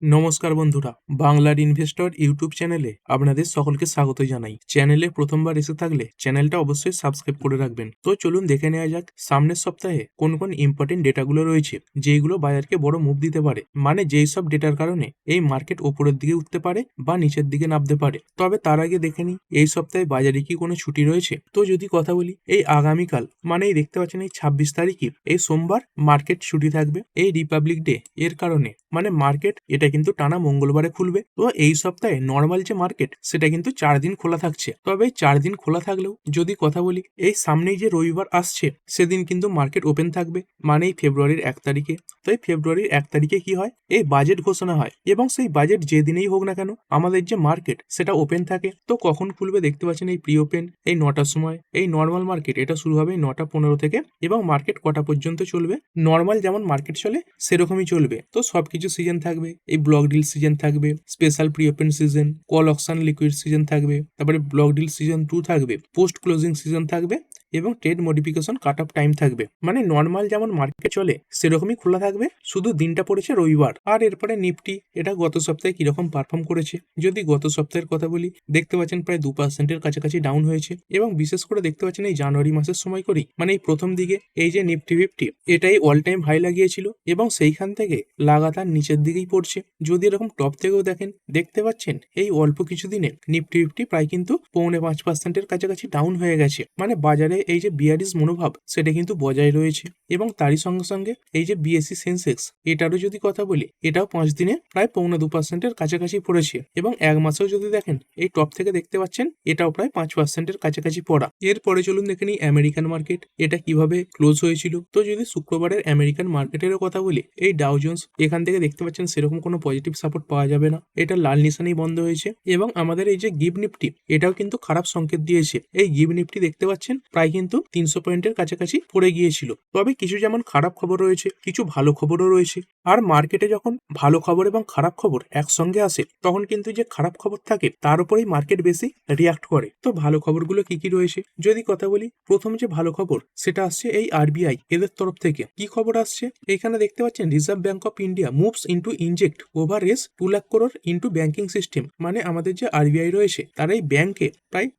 নমস্কার বন্ধুরা, বাংলার ইনভেস্টর ইউটিউব চ্যানেলে আপনাদের সকলকে স্বাগত জানাই। চ্যানেলে প্রথমবার এসে থাকলে চ্যানেলটা অবশ্যই সাবস্ক্রাইব করে রাখবেন। তো চলুন দেখে নেওয়া যাক সামনের সপ্তাহে কোন কোন ইম্পর্টেন্ট ডেটাগুলো রয়েছে যেগুলো বাজারকে বড় মুভ দিতে পারে। মানে যেই সব ডেটার কারণে এই মার্কেট ওপরের দিকে উঠতে পারে বা নিচের দিকে নামতে পারে। তবে তার আগে দেখে নিই এই সপ্তাহে বাজারে কি কোনো ছুটি রয়েছে। তো যদি কথা বলি, এই আগামীকাল মানে এই দেখতে পাচ্ছেন এই 26 তারিখে এই সোমবার মার্কেট ছুটি থাকবে এই রিপাবলিক ডে এর কারণে। মানে মার্কেট এটা কিন্তু টানা মঙ্গলবারে খুলবে। তো এই সপ্তাহে নর্মাল যে মার্কেট সেটা কিন্তু 4 দিন খোলা থাকছে। তবে এই 4 দিন খোলা থাকলেও যদি কথা বলি, এই সামনেই যে রবিবার আসছে সেদিন কিন্তু মার্কেট ওপেন থাকবে, মানে এই ফেব্রুয়ারির 1 তারিখে। তো এই ফেব্রুয়ারির 1 তারিখে কি হয়, এই বাজেট ঘোষণা হয় এবং সেই বাজেট যেদিনেই হোক না কেন আমাদের যে মার্কেট সেটা ওপেন থাকে। তো কখন খুলবে দেখতে পাচ্ছেন এই প্রি ওপেন এই 9টার সময়। এই নর্মাল মার্কেট এটা শুরু হবে 9:15 থেকে এবং মার্কেট কটা পর্যন্ত চলবে, নর্মাল যেমন মার্কেট চলে সেরকমই চলবে। তো সবকিছু সিজন থাকবে, এই ব্লক ডিল সিজন থাকবে, special pre open season, call auction liquid season থাকবে, তারপরে ব্লক ডিল সিজন 2 থাকবে, পোস্ট ক্লোজিং সিজন থাকবে এবং trade modification cut off time থাকবে। মানে নর্মাল যেমন মার্কেট চলে সেরকমই খোলা থাকবে, শুধু দিনটা পড়েছে রবিবার। আর এরপরে নিফটি এটা গত সপ্তাহে কিরকম পারফর্ম করেছে, যদি গত সপ্তাহের কথা বলি, দেখতে পাচ্ছেন প্রায় 2%-এর কাছাকাছি ডাউন হয়েছে এবং বিশেষ করে দেখতে পাচ্ছেন এই জানুয়ারি মাসের সময় করেই, মানে এই প্রথম দিকে এই যে নিফটি 50 এটাই অল টাইম হাই লাগিয়েছিল এবং সেইখান থেকে লাগাতার নিচের দিকেই পড়ছে। যদি এরকম টপ থেকেও দেখেন, দেখতে পাচ্ছেন এই অল্প কিছুদিনে নিফটি 50 প্রায় কিন্তু 4.5%-এর কাছাকাছি ডাউন হয়ে গেছে। মানে বাজারে এই যে বিয়ারিশ মনোভাব সেটা কিন্তু বজায় রয়েছে এবং তারই সঙ্গে সঙ্গে এই যে বিএসসি সেন্সেক্স এটারও যদি কথা বলি, এটাও 5 দিনে প্রায় 2.25%-এর কাছাকাছি পড়েছে এবং এক মাসেও যদি দেখেন এই টপ থেকে দেখতে পাচ্ছেন এটাও প্রায় 5%-এর কাছাকাছি পড়া। এরপরে চলুন দেখে নিই আমেরিকান মার্কেট এটা কিভাবে ক্লোজ হয়েছিল। তো যদি শুক্রবারের আমেরিকান মার্কেটেরও কথা বলি, এই ডাউ জোন্স এখান থেকে দেখতে পাচ্ছেন সেরকম কোনো পজিটিভ সাপোর্ট পাওয়া যাবে না, এটা লাল নিশানেই বন্ধ হয়েছে এবং আমাদের এই যে গিভ নিফটি এটাও কিন্তু খারাপ সংকেত দিয়েছে। এই গিভ নিফটি দেখতে পাচ্ছেন প্রায় কিন্তু 300 পয়েন্টের কাছাকাছি পড়ে গিয়েছিল। তবে কিছু যেমন খারাপ খবর রয়েছে, কিছু ভালো খবরও রয়েছে। আর মার্কেটে যখন ভালো খবর এবং খারাপ খবর একসঙ্গে আসে তখন কিন্তু যে খারাপ খবর থাকে তার উপরেই মার্কেট বেশি রিয়াক্ট করে। তো ভালো খবরগুলো কি কি রয়েছে যদি কথা বলি, প্রথম যে ভালো খবর সেটা আসছে এই আরবিআই এদের তরফ থেকে। কি খবর আসছে এখানে দেখতে পাচ্ছেন, reserve bank of India moves into inject over race 2 lakh crore into banking system. মানে আমাদের যে আরবিআই রয়েছে তারা এই ব্যাংকে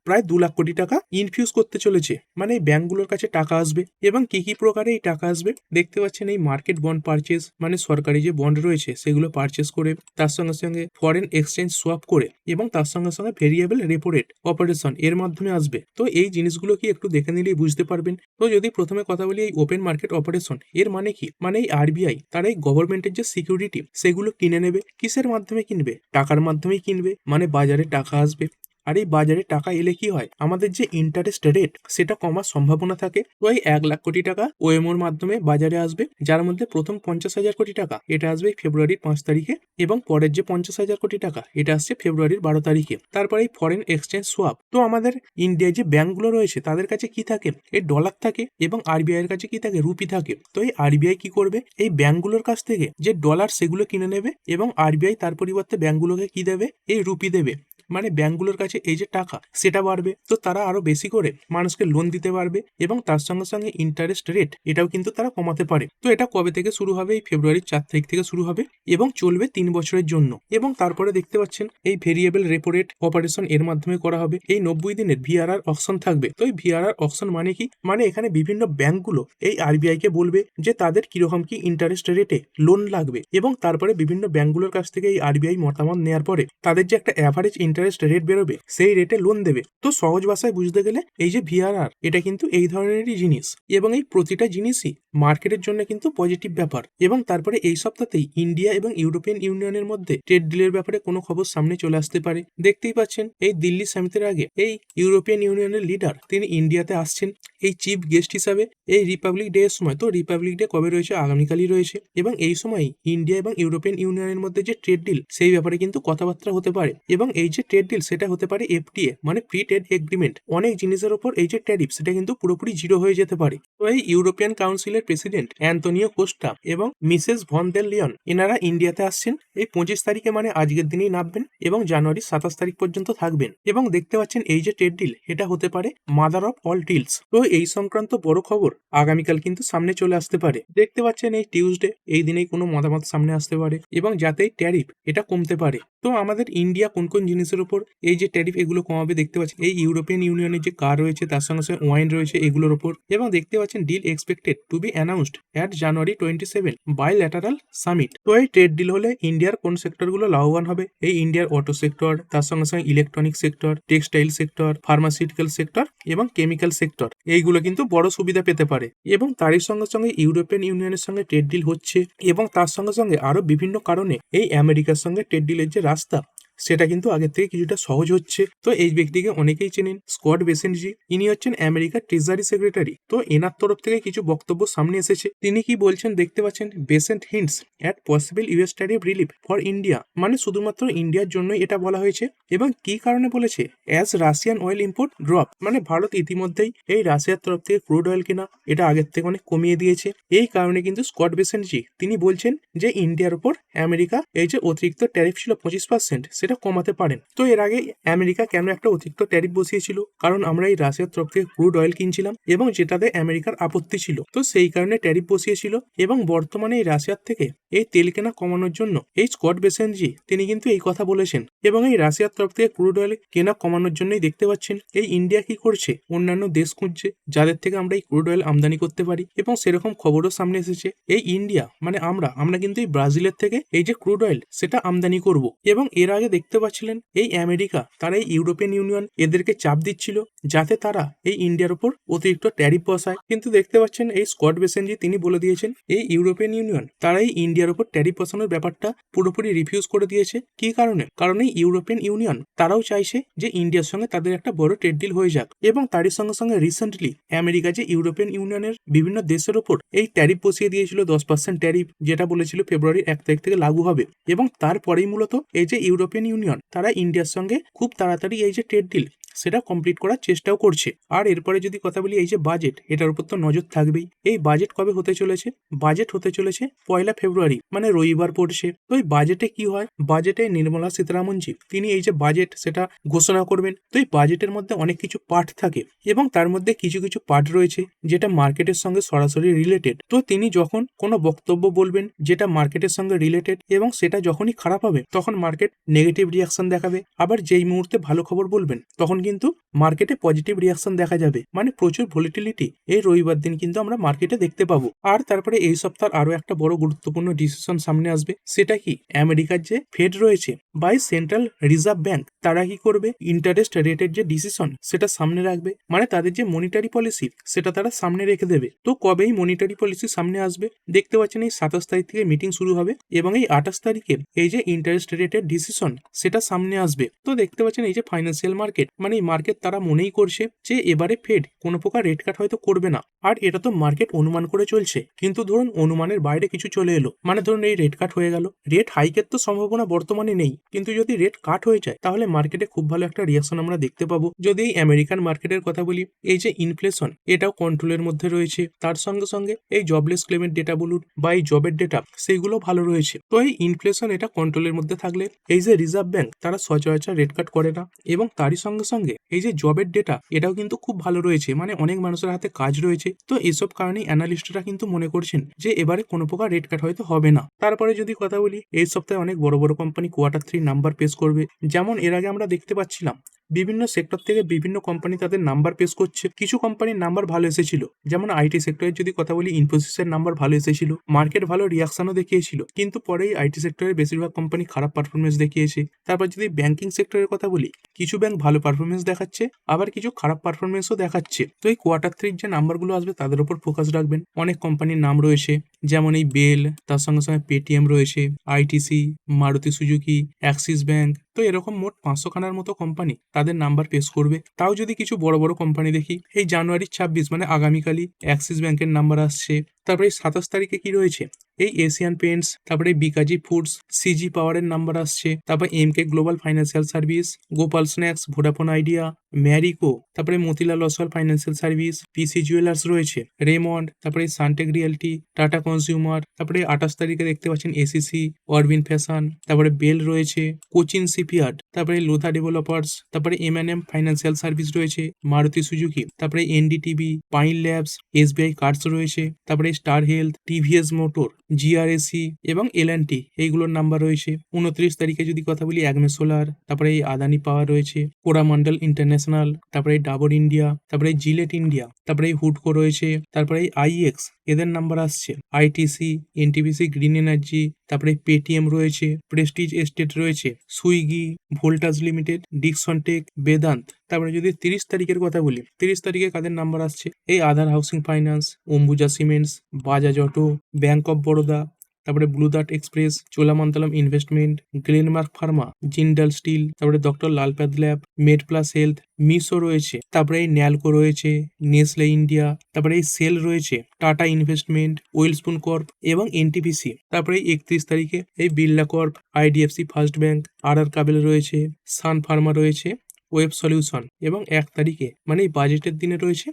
প্রায় 2 লাখ কোটি টাকা ইনফিউজ করতে চলেছে। মানে এই ব্যাংকগুলোর কাছে টাকা আসবে এবং কি কি প্রকারে এই টাকা আসবে দেখতে পাচ্ছেন, এই মার্কেট বন্ড পারচেজ, মানে সরকারি যে বন্ড রয়েছে সেগুলো পারচেজ করে, তার সঙ্গে সঙ্গে ফরেন এক্সচেঞ্জ সোয়াপ করে এবং তার সঙ্গে সঙ্গে ভেরিয়েবল রেপো রেট অপারেশন এর মাধ্যমে আসবে। তো এই জিনিসগুলো কি একটু দেখে নিলেই বুঝতে পারবেন। তো যদি প্রথমে কথা বলি এই ওপেন মার্কেট অপারেশন এর মানে কি, মানে এই আরবিআই তারা এই গভর্নমেন্টের যে সিকিউরিটি সেগুলো কিনে নেবে। কিসের মাধ্যমে কিনবে, টাকার মাধ্যমেই কিনবে। মানে বাজারে টাকা আসবে আর এই বাজারে টাকা এলে কি হয়, আমাদের যে ইন্টারেস্ট রেট সেটা কমার সম্ভাবনা থাকে। তো এই 1 লাখ কোটি টাকা ওএমওর মাধ্যমে বাজারে আসবে, যার মধ্যে প্রথম 50,000 কোটি টাকা এটা আসবে ফেব্রুয়ারির 5 তারিখে এবং পরের যে 50,000 কোটি টাকা এটা আসছে ফেব্রুয়ারির 12 তারিখে। তারপরে এই ফরেন এক্সচেঞ্জ সোয়াপ, তো আমাদের ইন্ডিয়ায় যে ব্যাংকগুলো রয়েছে তাদের কাছে কি থাকে, এই ডলার থাকে এবং আরবিআই এর কাছে কি থাকে, রুপি থাকে। তো এই আরবিআই কি করবে, এই ব্যাংকগুলোর কাছ থেকে যে ডলার সেগুলো কিনে নেবে এবং আরবিআই তার পরিবর্তে ব্যাংকগুলোকে কি দেবে, এই রুপি দেবে। মানে ব্যাংকগুলোর কাছে এই যে টাকা সেটা বাড়বে, তো তারা আরো বেশি করে মানুষকে লোন দিতে পারবে এবং তার সঙ্গে সঙ্গে ইন্টারেস্ট রেট এটাও কিন্তু তারা কমাতে পারে। তো এটা কবে থেকে শুরু হবে, এই ফেব্রুয়ারির 4 তারিখ থেকে শুরু হবে এবং চলবে 3 বছরের জন্য। এবং তারপরে দেখতে পাচ্ছেন এই ভেরিয়েবল রেপো রেট অপারেশন এর মাধ্যমে করা হবে। এই 90 দিনের ভিআরআর অকশন থাকবে। তো এই ভিআরআর অকশন মানে কি, মানে এখানে বিভিন্ন ব্যাংকগুলো এই আরবিআই কে বলবে যে তাদের কিরকম কি ইন্টারেস্ট রেটে লোন লাগবে এবং তারপরে বিভিন্ন ব্যাংকগুলোর কাছ থেকে এই আরবিআই মতামত নেওয়ার পরে তাদের যে একটা অ্যাভারেজ ইন্টারেস্ট রেট বেরোবে সেই রেটে লোন দেবে। তো সহজ ভাষায় বুঝতে গেলে এই যে ভিআরআর এটা কিন্তু এই ধরনেরই জিনিস এবং এই প্রতিটা জিনিসই মার্কেটের জন্য কিন্তু পজিটিভ ব্যাপার। এবং তারপরে এই সপ্তাহতেই ইন্ডিয়া এবং ইউরোপিয়ান ইউনিয়নের মধ্যে ট্রেড ডিলের ব্যাপারে কোনো খবর সামনে চলে আসতে পারে। দেখতেই পাচ্ছেন এই দিল্লি সামিটের আগে এই ইউরোপিয়ান ইউনিয়নের লিডার তিনি ইন্ডিয়াতে আসছেন এই চিফ গেস্ট হিসাবে এই রিপাবলিক ডে এর সময়। তো রিপাবলিক ডে কবে রয়েছে, আগামীকালই রয়েছে এবং এই সময় ইন্ডিয়া এবং ইউরোপিয়ান ইউনিয়নের মধ্যে যে ট্রেড ডিল সেই ব্যাপারে কিন্তু কথাবার্তা হতে পারে এবং এই যে ট্রেড ডিল সেটা হতে পারে এফটিএ মানে ফ্রি ট্রেড এগ্রিমেন্ট। অনেক জিনিসের ওপর এই যে ট্যারিফ সেটা কিন্তু পুরোপুরি জিরো হয়ে যেতে পারে। তো এই ইউরোপিয়ান কাউন্সিলের প্রেসিডেন্ট অ্যান্তোনিও কোস্টা এবং মিসেস ভন দের লিয়ন এনারা ইন্ডিয়াতে আসছেন এই 25 তারিখে মানে আজকের দিনেই নামবেন এবং জানুয়ারি 27 তারিখ পর্যন্ত থাকবেন। এবং দেখতে পাচ্ছেন এই যে ট্রেড ডিল এটা হতে পারে মাদার অফ অল ডিলস। তো এই সংক্রান্ত বড় খবর আগামীকাল কিন্তু সামনে চলে আসতে পারে। দেখতে পাচ্ছেন এই টিউসডে এই দিনেই কোনো মতামত সামনে আসতে পারে এবং যাতে ট্যারিফ এটা কমতে পারে। তো আমাদের ইন্ডিয়া কোন কোন জিনিসের উপর এই যে ট্যারিফ এগুলো কমাবে দেখতে পাচ্ছেন এই ইউরোপিয়ান ইউনিয়নের যে কার রয়েছে তার সঙ্গে সঙ্গে ওয়াইন রয়েছে এগুলোর উপর। এবং দেখতে পাচ্ছেন deal expected to be announced at January 27 bilateral summit. তো এই ট্রেড ডিল হলে ইন্ডিয়ার কোন সেক্টরগুলো লাভবান হবে? এই ইন্ডিয়ার অটো সেক্টর, তার সঙ্গে সঙ্গে electronic sector, textile sector, pharmaceutical sector এবং কেমিক্যাল সেক্টর এইগুলো কিন্তু বড় সুবিধা পেতে পারে। এবং তারই সঙ্গে সঙ্গে ইউরোপিয়ান ইউনিয়নের সঙ্গে ট্রেড ডিল হচ্ছে এবং তার সঙ্গে সঙ্গে আরো বিভিন্ন কারণে এই আমেরিকার সঙ্গে ট্রেড ডিলের যে রাস্তা সেটা কিন্তু আগের থেকে কিছুটা সহজ হচ্ছে। তো এই ব্যক্তিকে অনেকেই চেনেন, স্কট বেসেন্টজি। ইনি হচ্ছেন আমেরিকার ট্রেজারি সেক্রেটারি। তো এনার তরফ থেকে কিছু বক্তব্য সামনে এসেছে। তিনি কি বলছেন দেখতে পাচ্ছেন, Bessent hints at possible US tariff relief for India, মানে শুধুমাত্র ইন্ডিয়ার জন্যই এটা বলা হয়েছে। এবং কি কারণে বলেছে? As Russian oil import drop, মানে ভারত ইতিমধ্যেই এই রাশিয়ার তরফ থেকে ক্রুড অয়েল কেনা এটা আগের থেকে অনেক কমিয়ে দিয়েছে। এই কারণে কিন্তু স্কট বেসেন্টজি তিনি বলছেন যে ইন্ডিয়ার উপর আমেরিকা এই যে অতিরিক্ত ট্যারিফ ছিল 25% সেটা কমাতে পারেন। তো এর আগে আমেরিকা কেন একটা অতিরিক্ত ট্যারিফ বসিয়েছিল? কারণ আমরা এই রাশিয়ার তরফ থেকে ক্রুড অয়েল কিনছিলাম এবং যেটাতে আমেরিকার আপত্তি ছিল, তো সেই কারণে ট্যারিফ বসিয়েছিল। এবং বর্তমানে এই রাশিয়ার থেকে এই তেল কেনা কমানোর জন্য এই স্কট বেসেন্টজি তিনি কিন্তু এই কথা বলেছেন। এবং এই রাশিয়ার তরফ থেকে ক্রুড অয়েল কেনা কমানোর জন্যই দেখতে পাচ্ছেন এই ইন্ডিয়া কি করছে, অন্যান্য দেশ খুঁজছে যাদের থেকে আমরা এই ক্রুড অয়েল আমদানি করতে পারি। এবং সেরকম খবরও সামনে এসেছে এই ইন্ডিয়া মানে আমরা কিন্তু এই ব্রাজিলের থেকে এই যে ক্রুড অয়েল সেটা আমদানি করব। এবং এর আগে দেখতে পাচ্ছিলেন এই আমেরিকা তারা এই ইউরোপিয়ান ইউনিয়ন এদেরকে চাপ দিচ্ছিল যাতে তারা এই ইন্ডিয়ার উপর অতিরিক্ত ট্যারিফ বসায়। কিন্তু দেখতে পাচ্ছেন এই স্কট বেসেন্টজি তিনি বলে দিয়েছেন এই ইউরোপিয়ান ইউনিয়ন তারা এই ইন্ডিয়ার উপর ট্যারিফ বসানোর ব্যাপারটা পুরোপুরি রিফিউজ করে দিয়েছে। কি কারণে? কারণ এই ইউরোপিয়ান ইউনিয়ন তারাও চাইছে যে ইন্ডিয়ার সঙ্গে তাদের একটা বড় ট্রেড ডিল হয়ে যাক। এবং তারই সঙ্গে সঙ্গে রিসেন্টলি আমেরিকা যে ইউরোপিয়ান ইউনিয়নের বিভিন্ন দেশের উপর এই ট্যারিফ বসিয়ে দিয়েছিল 10% ট্যারিফ, যেটা বলেছিল ফেব্রুয়ারি 1 তারিখ থেকে লাগু হবে। এবং তারপরেই মূলত এই যে ইউরোপিয়ান ইউনিয়ন তারা ইন্ডিয়ার সঙ্গে খুব তাড়াতাড়ি এই যে ট্রেড ডিল সেটা কমপ্লিট করার চেষ্টাও করছে। আর এরপরে যদি কথা বলি এই যে বাজেট, এটার উপর তো নজর থাকবেই। এই বাজেট কবে হতে চলেছে? বাজেট হতে চলেছে 1 ফেব্রুয়ারি মানে রবিবার পড়ছে। তো এই বাজেটে কি হয়? বাজেটে নির্মলা সীতারামনজি তিনি এই যে বাজেট সেটা ঘোষণা করবেন। তো এই বাজেটের মধ্যে অনেক কিছু পার্ট থাকে এবং তার মধ্যে কিছু কিছু পার্ট রয়েছে যেটা মার্কেটের সঙ্গে সরাসরি রিলেটেড। তো তিনি যখন কোনো বক্তব্য বলবেন যেটা মার্কেটের সঙ্গে রিলেটেড এবং সেটা যখনই খারাপ হবে তখন মার্কেট নেগেটিভ রিয়াকশন দেখাবে। আবার যেই মুহূর্তে ভালো খবর বলবেন তখন কিন্তু মার্কেটে পজিটিভ রিয়াকশন দেখা যাবে। মানে প্রচুর ভলিটিলিটি এই রবিবার দিন কিন্তু আমরা মার্কেটে দেখতে পাবো। আর তারপরে এই সপ্তাহ আরো একটা বড় গুরুত্বপূর্ণ ডিসিশন সামনে আসবে। সেটা কি? আমেরিকার যে ফেড রয়েছে বাই সেন্ট্রাল রিজার্ভ ব্যাংক তারা কি করবে? ইন্টারেস্ট রেটের যে ডিসিশন সেটা সামনে রাখবে। মানে তাদের যে মনিটারি পলিসি সেটা তারা সামনে রেখে দেবে। তো কবেই মনিটারি পলিসি সামনে আসবে? দেখতে পাচ্ছেন এই 27 তারিখ থেকে মিটিং শুরু হবে এবং এই 28 তারিখে এই যে ইন্টারেস্ট রেটের ডিসিশন সেটা সামনে আসবে। তো দেখতে পাচ্ছেন এই যে ফাইন্যান্সিয়াল মার্কেট মানে এই মার্কেট তারা মনেই করছে যে এবারে ফেড কোনো প্রকার রেট কাট হয়তো করবে না। আর এটা তো মার্কেট অনুমান করে চলছে, কিন্তু ধরুন অনুমানের বাইরে কিছু চলে এলো, মানে ধরুন এই রেট কাট হয়ে গেল। রেট হাইকের তো সম্ভাবনা বর্তমানে নেই, কিন্তু যদি রেট কাট হয়ে যায় তাহলে মার্কেটে খুব ভালো একটা রিয়াকশন আমরা দেখতে পাবো। যদি এই আমেরিকান মার্কেটের কথা বলি, এই যে ইনফ্লেশন এটাও কন্ট্রোলের মধ্যে রয়েছে। তার সঙ্গে সঙ্গে এই জবলেস ক্লেমের ডেটা বলুন বা এই জবের ডেটা সেইগুলো ভালো রয়েছে। তো এই ইনফ্লেশন এটা কন্ট্রোলের মধ্যে থাকলে এই যে রিজার্ভ ব্যাংক তারা সচরাচর রেট কাট করে না। এবং তারই সঙ্গে সঙ্গে এই যে জবের ডেটা এটাও কিন্তু খুব ভালো রয়েছে, মানে অনেক মানুষের হাতে কাজ রয়েছে। তো এসব কারণেই অ্যানালিস্টরা কিন্তু মনে করছেন যে এবারে কোনো প্রকার রেট কাট হয়তো হবে না। তারপরে যদি কথা বলি, এই সপ্তাহে অনেক বড় বড় কোম্পানি Q3 নাম্বার পেশ করবে। যেমন এর আগে আমরা দেখতে পাচ্ছিলাম বিভিন্ন সেক্টর থেকে বিভিন্ন কোম্পানি তাদের নাম্বার পেশ করছে। কিছু কোম্পানির নাম্বার ভালো এসেছিল, যেমন আইটি সেক্টরের যদি কথা বলি ইনফোসিসের নাম্বার ভালো এসেছিল, মার্কেট ভালো রিয়াকশনও দেখিয়েছিল। কিন্তু পরেই আইটি সেক্টরের বেশিরভাগ কোম্পানি খারাপ পারফরমেন্স দেখিয়েছে। তারপর যদি ব্যাংকিং সেক্টরের কথা বলি, কিছু ব্যাংক ভালো পারফরমেন্স দেখাচ্ছে, আবার কিছু খারাপ পারফরমেন্সও দেখাচ্ছে। তো এই Q3 যে নাম্বারগুলো আসবে তাদের উপর ফোকাস রাখবেন। অনেক কোম্পানির নাম রয়েছে, যেমন এই বেল, তার সঙ্গে সঙ্গে পেটিএম রয়েছে, ITC, Maruti Suzuki, Axis bank. তো এরকম মোট 500 খানার মতো কোম্পানি তাদের নাম্বার পেশ করবে। তাও যদি কিছু বড় বড় কোম্পানি দেখি, এই জানুয়ারি 26 মানে আগামীকালই অ্যাক্সিস ব্যাংকের নাম্বার আসছে, তারপরে 27 তারিখে কি রয়েছে, এই এশিয়ান পেন্টস, তারপরে বিকাজি ফুডস, সিজি পাওয়ারের নাম্বার আসছে, তারপর MK Global Financial Service, Gopal Snacks, Vodafone Idea, Marico, তারপরে Motilal Oswal Financial Service, PC Jewellers রয়েছে, রেমন্ড, তারপরে সানটেক রিয়েলটি, টাটা কনজিউমার, তারপরে 28 তারিখে দেখতে পাচ্ছেন এসিসি, অরবিন ফ্যাশন, তারপরে বেল রয়েছে, কোচিন শিপইয়ার্ড, তারপরে লোথা ডেভেলপার্স, তারপরে এমএনএম ফাইন্যান্সিয়াল সার্ভিস রয়েছে, মারুতি সুজুকি, তারপরে NDTV, Pine Labs, SBI Cards রয়েছে, তারপরে স্টার হেলথ, টিভিএস মোটর, জিআরএসি এবং এলএনটি এইগুলোর নাম্বার রয়েছে। 29 তারিখে যদি কথা বলি অ্যাগমে সোলার, তারপরে এই আদানি পাওয়ার রয়েছে, কোরামন্ডল ইন্টারন্যাশনাল, তারপরে ডাবর ইন্ডিয়া, তারপরে জিলেট ইন্ডিয়া, তারপরে এই হুডকো রয়েছে, তারপরে এই আইএক্স এদের নাম্বার আসছে, আইটিসি, এনটিপিসি গ্রিন এনার্জি, তারপরে পেটিএম রয়েছে, প্রেস্টিজ এস্টেট রয়েছে, Swiggy, Voltas Limited, Dixon Tech, Vedanta. তারপরে যদি 30 তারিখের কথা বলি, 30 তারিখে কাদের নাম্বার আসছে, এই Aadhaar Housing Finance, Ambuja Cements, Bajaj Auto, Bank of Baroda, তারপরে Blue Dart Express, Cholamandalam Investment, Glenmark Pharma, Jindal Steel, তারপরে Dr Lal Path Lab, Med Plus Health, মিসো রয়েছে, তারপরে এই ন্যালকো রয়েছে, নেসলে ইন্ডিয়া, তারপরে এই সেল রয়েছে, টাটা ইনভেস্টমেন্ট, ওয়েলস্পুন কর্প এবং এনটিপিসি। তারপরে এই 31 তারিখে এই Birla Corp, IDFC First Bank, আর কাবেল রয়েছে, সান ফার্মা রয়েছে, ওয়েব সলিউশন এবং 1 তারিখে মানে এই বাজেটের দিনে রয়েছে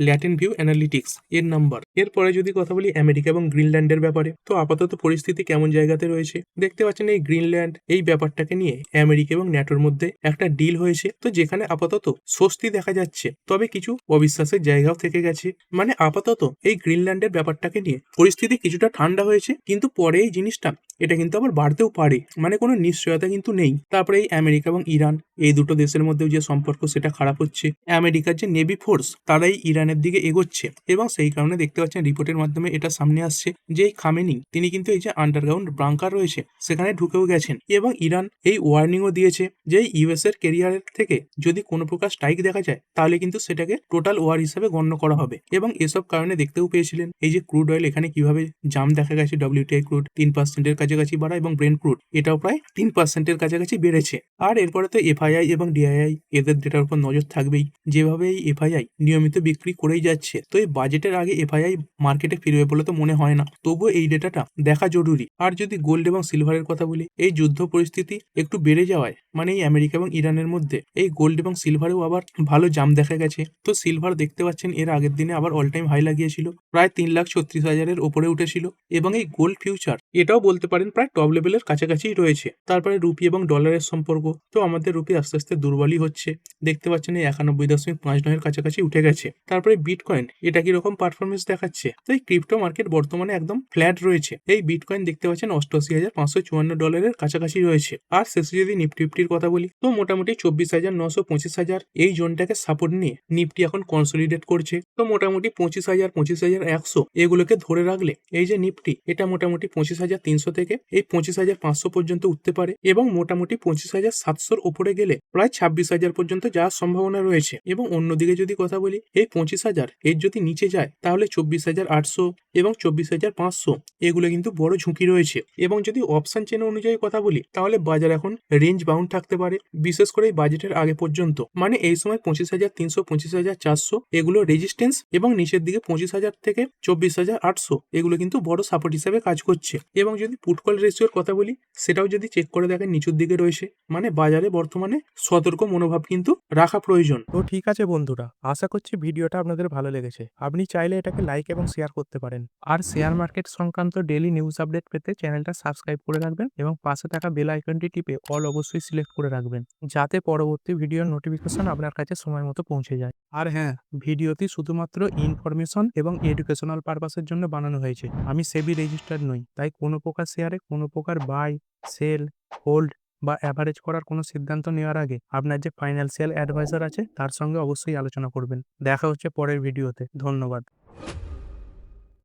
ল্যাটেন ভিউ অ্যানালিটিক্স এর নাম্বার। এরপরে যদি কথা বলি আমেরিকা এবং গ্রিনল্যান্ডের ব্যাপারে, তো আপাতত পরিস্থিতি কেমন জায়গাতে রয়েছে দেখতে পাচ্ছেন। এই গ্রিনল্যান্ড এই ব্যাপারটাকে নিয়ে আমেরিকা এবং ন্যাটোর মধ্যে একটা ডিল হয়েছে, তো যেখানে আপাতত স্বস্তি দেখা যাচ্ছে, তবে কিছু অবিশ্বাসের জায়গাও থেকে গেছে। মানে আপাতত এই গ্রিনল্যান্ডের ব্যাপারটাকে নিয়ে পরিস্থিতি কিছুটা ঠান্ডা হয়েছে, কিন্তু পরে এই জিনিসটা এটা কিন্তু আবার বাড়তেও পারে, মানে কোনো নিশ্চয়তা কিন্তু নেই। তারপরে এই আমেরিকা এবং ইরান এই দুটো দেশের মধ্যে যে সম্পর্ক সেটা খারাপ হচ্ছে। আমেরিকার যে নেভি ফোর্স তারাই ইরানের দিকে এগোচ্ছে এবং সেই কারণে দেখতে পাচ্ছেন রিপোর্টের মাধ্যমে এটা সামনে আসছে যে এই খামেনি তিনি কিন্তু এই যে আন্ডারগ্রাউন্ড বাংকার রয়েছে সেখানে ঢুকেও গেছেন এবং ইরান এই ওয়ার্নিংও দিয়েছে যে ইউএস এর কেরিয়ারের থেকে যদি কোনো প্রকার স্ট্রাইক দেখা যায় তাহলে কিন্তু সেটাকে টোটাল ওয়ার হিসেবে গণ্য করা হবে। এবং এসব কারণে দেখতেও পেয়েছিলেন এই যে ক্রুড অয়েল এখানে কিভাবে জাম দেখা গেছে, ডব্লিউটিআই ক্রুড 3% কাছাকাছি বাড়া এবং ব্রেন্ট ক্রুড এটাও প্রায় 3% কাছাকাছি বেড়েছে। আর এরপরে তো এফআইআই এবং ডিআইআই এদের ডেটার উপর নজর থাকবেই, যেভাবে এই এফআইআই নিয়মিত বিক্রি করেই যাচ্ছে, তো এই বাজেটের আগে এফআইআই মার্কেটে ফিরবে বলে তো মনে হয় না, তবুও এই ডেটাটা দেখা জরুরি। আর যদি গোল্ড এবং সিলভারের কথা বলি, এই যুদ্ধ পরিস্থিতি একটু বেড়ে যাওয়ায় মানে এই আমেরিকা এবং ইরানের মধ্যে এই গোল্ড এবং সিলভারেও আবার ভালো জাম দেখা গেছে। তো সিলভার দেখতে পাচ্ছেন এর আগের দিনে আবার অল টাইম হাই লাগিয়েছিল, প্রায় 3,36,000-এর ওপরে উঠেছিল এবং এই গোল্ড ফিউচার এটাও বলতে পারেন প্রায় টপ লেভেলের কাছাকাছি রয়েছে। তারপরে রুপি এবং ডলারের সম্পর্ক, তো আমাদের রুপি আস্তে আস্তে দুর্বলই হচ্ছে, দেখতে পাচ্ছেন এই 91.59-এর কাছাকাছি উঠে গেছে। তারপরে বিটকয়েন এটা কিরকম পারফরমেন্স দেখাচ্ছে, তো এই ক্রিপ্টো মার্কেট বর্তমানে একদম ফ্ল্যাট রয়েছে। এই বিটকয়েন দেখতে পাচ্ছেন $88,554 কাছাকাছি রয়েছে। আর শেষে যদি নিফটির কথা বলি, তো মোটামুটি 24,900 25,000 এই জোনটাকে সাপোর্ট নিয়ে নিফটি এখন কনসলিডেট করছে। তো মোটামুটি 25,000 25,100 এগুলোকে ধরে রাখলে এই যে নিফটি এটা মোটামুটি 25,300 থেকে এই 25,500 পর্যন্ত উঠতে পারে এবং মোটামুটি 25,700-র উপরে গেলে প্রায় 26,000 পর্যন্ত যাওয়ার সম্ভাবনা রয়েছে। এবং অন্যদিকে যদি কথা বলি এই 25,000 এর যদি নিচে যায় তাহলে 24,800 এবং 24,500 এগুলো কিন্তু বড় ঝুঁকি রয়েছে। এবং যদি অপশন চেন অনুযায়ী কথা বলি তাহলে বাজার এখন রেঞ্জ বাউন্ড থাকতে পারে, বিশেষ করে এই বাজেটের আগে পর্যন্ত। মানে এই সময় 25,300 25,400 এগুলো রেজিস্ট্যান্স এবং নিচের দিকে 25,000 থেকে 24,800 এগুলো কিন্তু বড় সাপোর্ট হিসেবে কাজ করছে। এবং যদি পুটকল রেশিওর কথা বলি সেটাও যদি চেক করে দেখেন নিচুর দিকে রয়েছে, মানে বাজারে বর্তমানে সতর্ক মনোভাব কিন্তু রাখা প্রয়োজন। তো ঠিক আছে বন্ধুরা, আশা করছি ভিডিওটা আপনাদের ভালো লেগেছে। আপনি চাইলে এটাকে লাইক এবং শেয়ার করতে পারেন। আর শেয়ার মার্কেট সংক্রান্ত ডেইলি নিউজ আপডেট পেতে চ্যানেলটা সাবস্ক্রাইব করে রাখবেন এবং পাশে থাকা বেল আইকনটি টিপে অল অবশ্যই সিলেক্ট করে রাখবেন, যাতে পরবর্তী ভিডিওর নোটিফিকেশন আপনার কাছে সময় মতো পৌঁছে যায়। আর হ্যাঁ, ভিডিওটি শুধুমাত্র ইনফরমেশন এবং এডুকেশনাল পারপাসের জন্য বানানো হয়েছে। আমি সেবি রেজিস্টার্ড নই, তাই কোনো প্রকার শেয়ারে কোনো প্রকার বাই, সেল, হোল্ড বা অ্যাভারেজ করার কোনো সিদ্ধান্ত নেওয়ার আগে আপনার যে ফাইন্যান্সিয়াল অ্যাডভাইজার আছে তার সঙ্গে অবশ্যই আলোচনা করবেন। দেখা হচ্ছে পরের ভিডিওতে। ধন্যবাদ।